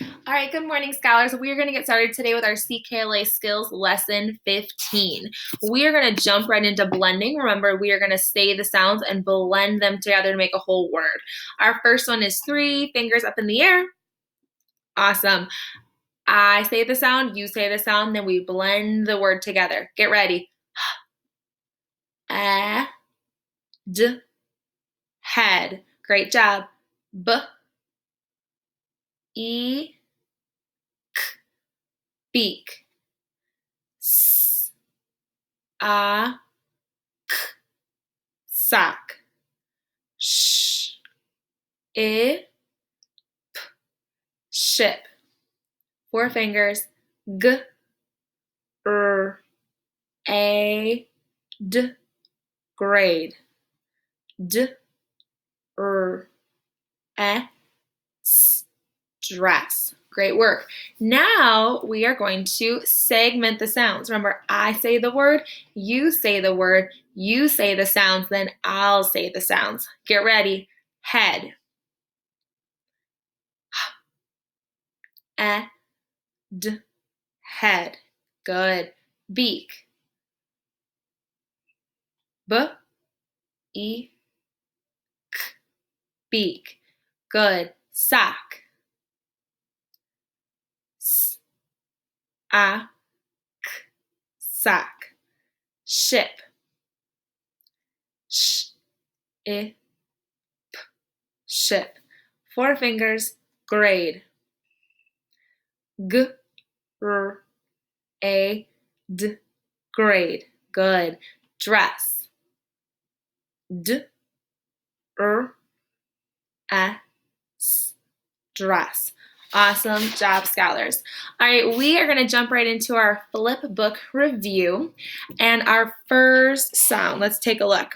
All right, good morning, scholars. We are going to get started today with our CKLA skills lesson 15. We are going to jump right into blending. Remember, we are going to say the sounds and blend them together to make a whole word. Our first one is 3 fingers up in the air. Awesome. I say the sound, you say the sound, then we blend the word together. Get ready. D, head. Great job. B, E, beak. S, A, k, sock. Sh, I, p, ship. 4 fingers. G, A, D, grade. D, S, dress. Great work. Now we are going to segment the sounds. Remember, I say the word, you say the word, you say the sounds, then I'll say the sounds. Get ready. Head. D, head. Good. Beak. B, E, k, beak. Good. Sock. S, A, k, sock. Ship. Sh, I, p, ship. 4 fingers. Grade. G, A, D, grade. Good. Dress. D, S, dress. Awesome job, scholars. All right, we are going to jump right into our flip book review. And our first sound, let's take a look.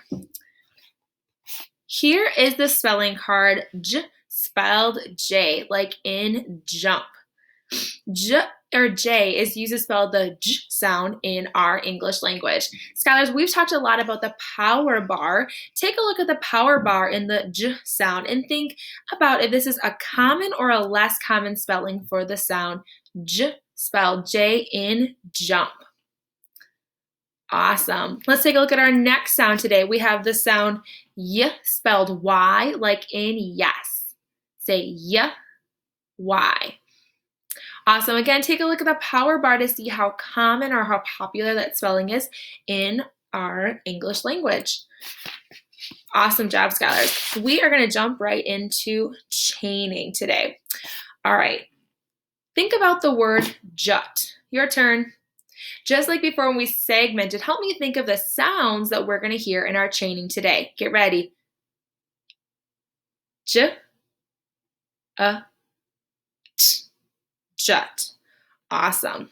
Here is the spelling card, J spelled J, like in jump. J or J is used to spell the J sound in our English language. Scholars, we've talked a lot about the power bar. Take a look at the power bar in the J sound and think about if this is a common or a less common spelling for the sound J spelled J in jump. Awesome. Let's take a look at our next sound today. We have the sound Y spelled Y, like in yes. Say Y, Y. Awesome. Again, take a look at the power bar to see how common or how popular that spelling is in our English language. Awesome job, scholars. We are going to jump right into chaining today. All right. Think about the word jut. Your turn. Just like before when we segmented, help me think of the sounds that we're going to hear in our chaining today. Get ready. J, A, T. Jut. Awesome.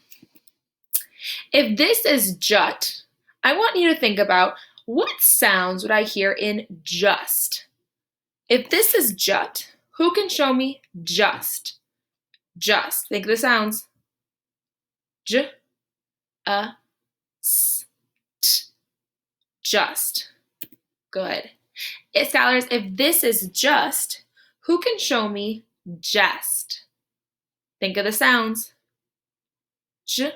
If this is jut, I want you to think about what sounds would I hear in just. If this is jut, who can show me just? Just. Think of the sounds. J, A, S, T. Just. Good. Scholars, if this is just, who can show me jest? Think of the sounds. J,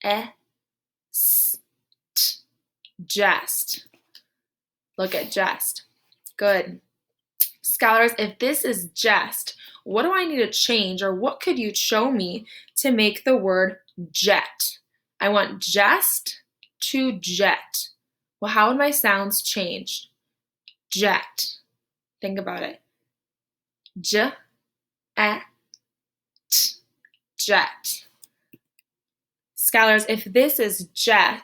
E, S, T. Jest. Look at jest. Good. Scholars, if this is jest, what do I need to change, or what could you show me to make the word jet? I want jest to jet. Well, how would my sounds change? Jet. Think about it. J, E, T. Jet. Scholars, if this is jet,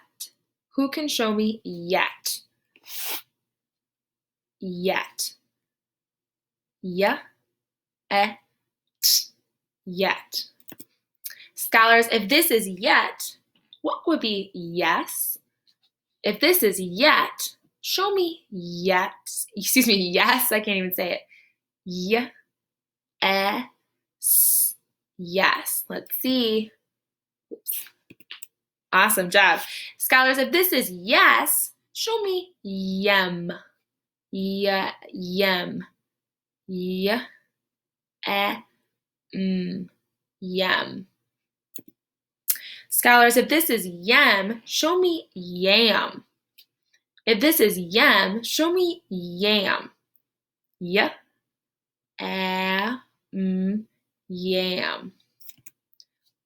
who can show me yet? Yet. Y, E, T. Yet. Scholars, if this is yet, what would be yes? If this is yet, show me yet. Excuse me, yes, I can't even say it. Y, E, S. Yes. Let's see. Oops. Awesome job. Scholars, if this is yes, show me yem. Yem. Y, E, Yem. Scholars, if this is yem, show me yam. If this is yem, show me yam. Yep. Yam.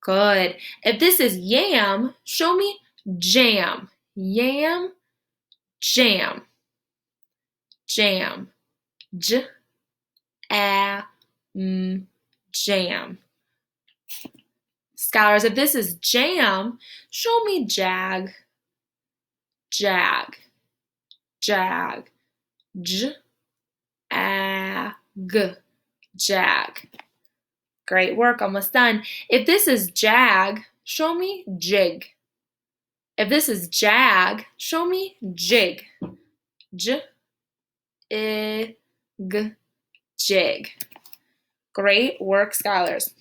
Good. If this is yam, show me jam. Yam, jam. Jam. Jam. Scholars, if this is jam, show me jag. Jag. Jag. Jag. Great work, almost done. If this is jag, show me jig. If this is jag, show me jig. Jig. Great work, scholars.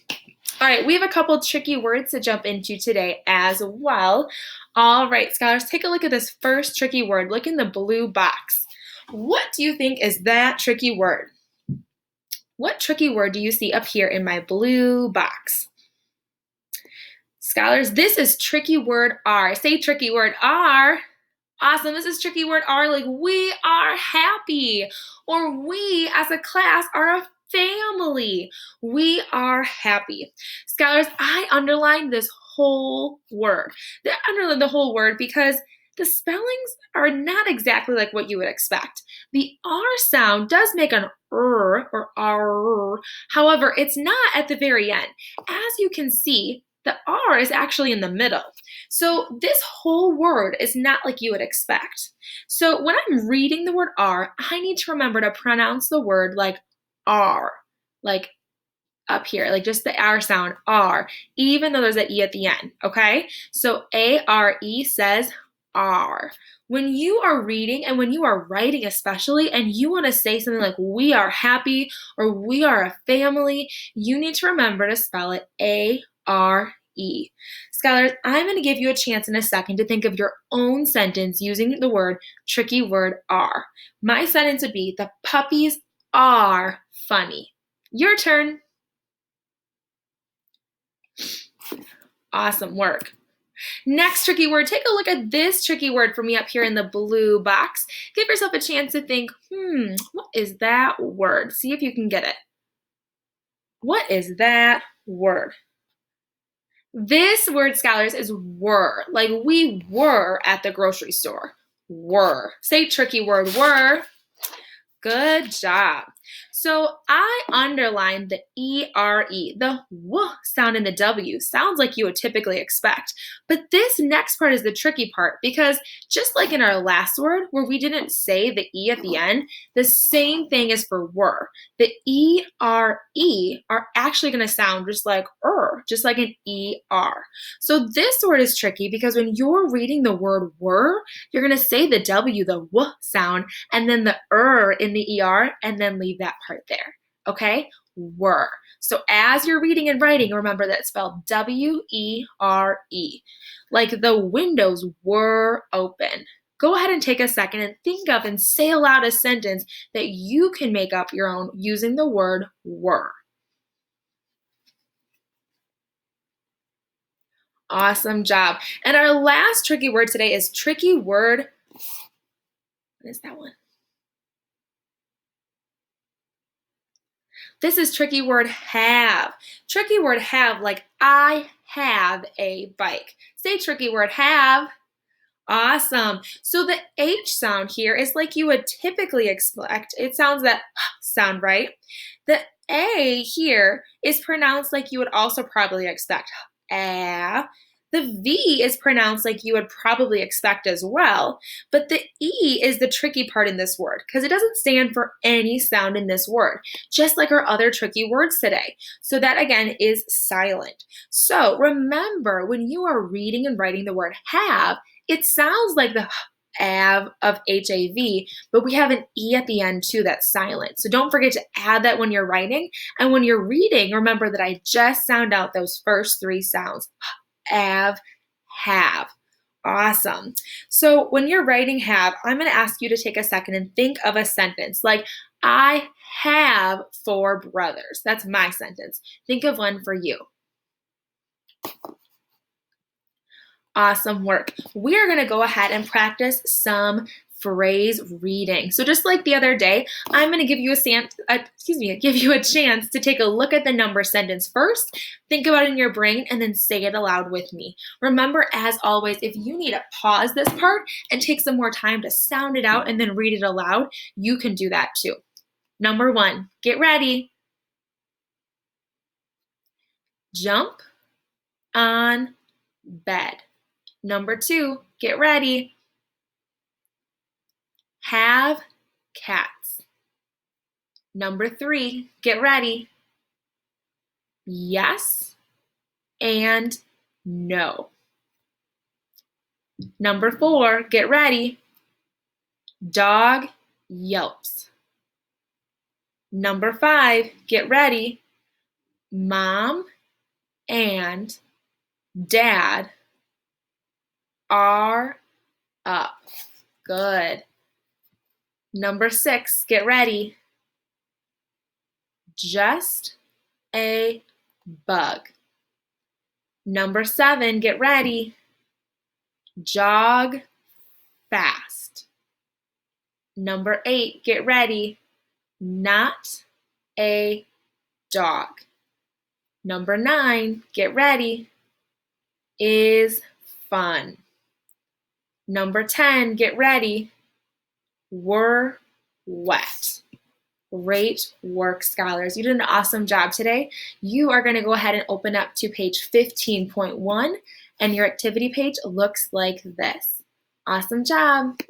All right, we have a couple tricky words to jump into today as well. All right, scholars, take a look at this first tricky word. Look in the blue box. What do you think is that tricky word? What tricky word do you see up here in my blue box? Scholars, this is tricky word R. Say tricky word R. Awesome, this is tricky word R, like we are happy, or we as a class are a family. We are happy. Scholars, I underlined this whole word. I underlined the whole word because the spellings are not exactly like what you would expect. The R sound does make an or R. However, it's not at the very end. As you can see, the R is actually in the middle. So this whole word is not like you would expect. So when I'm reading the word R, I need to remember to pronounce the word like R, like up here, like just the R sound, R, even though there's an E at the end, okay? So A-R-E says R. When you are reading and when you are writing especially, and you want to say something like we are happy or we are a family, you need to remember to spell it A-R-E. Scholars, I'm going to give you a chance in a second to think of your own sentence using the word tricky word R. My sentence would be, the puppies are funny. Your turn. Awesome work. Next tricky word, take a look at this tricky word for me up here in the blue box. Give yourself a chance to think, what is that word? See if you can get it. What is that word? This word, scholars, is were, like we were at the grocery store. Were. Say tricky word, were. Good job. So I underlined the E-R-E, the W sound in the W. Sounds like you would typically expect. But this next part is the tricky part because just like in our last word where we didn't say the E at the end, the same thing is for were. The E-R-E are actually going to sound just like just like an E-R. So this word is tricky because when you're reading the word were, you're going to say the W, the W sound, and then the in the ER, and then leave that part there, okay? Were. So as you're reading and writing, remember that it's spelled W-E-R-E, like the windows were open. Go ahead and take a second and think of and say aloud a sentence that you can make up your own using the word were. Awesome job. And our last tricky word today is tricky word. What is that one? This is tricky word have. Tricky word have, like I have a bike. Say tricky word have. Awesome. So the H sound here is like you would typically expect. It sounds that sound, right? The A here is pronounced like you would also probably expect. The V is pronounced like you would probably expect as well, but the E is the tricky part in this word because it doesn't stand for any sound in this word, just like our other tricky words today. So that again is silent. So remember, when you are reading and writing the word have, it sounds like the av of H-A-V, but we have an E at the end too that's silent. So don't forget to add that when you're writing. And when you're reading, remember that I just sound out those first three sounds. Have. Awesome. So when you're writing have, I'm going to ask you to take a second and think of a sentence like, I have 4 brothers. That's my sentence. Think of one for you. Awesome work. We're going to go ahead and practice some phrase reading. So just like the other day, I'm going to give you a chance to take a look at the number sentence first, think about it in your brain, and then say it aloud with me. Remember, as always, if you need to pause this part and take some more time to sound it out and then read it aloud, you can do that too. Number 1, get ready. Jump on bed. Number 2, get ready. Have cats. Number 3, get ready. Yes and no. Number 4, get ready. Dog yelps. Number 5, get ready. Mom and Dad are up. Good. Number 6, get ready. Just a bug. Number 7, get ready. Jog fast. Number 8, get ready. Not a dog. Number 9, get ready. Is fun. Number 10, get ready. Were wet. Great work, scholars. You did an awesome job today. You are going to go ahead and open up to page 15.1, and your activity page looks like this. Awesome job.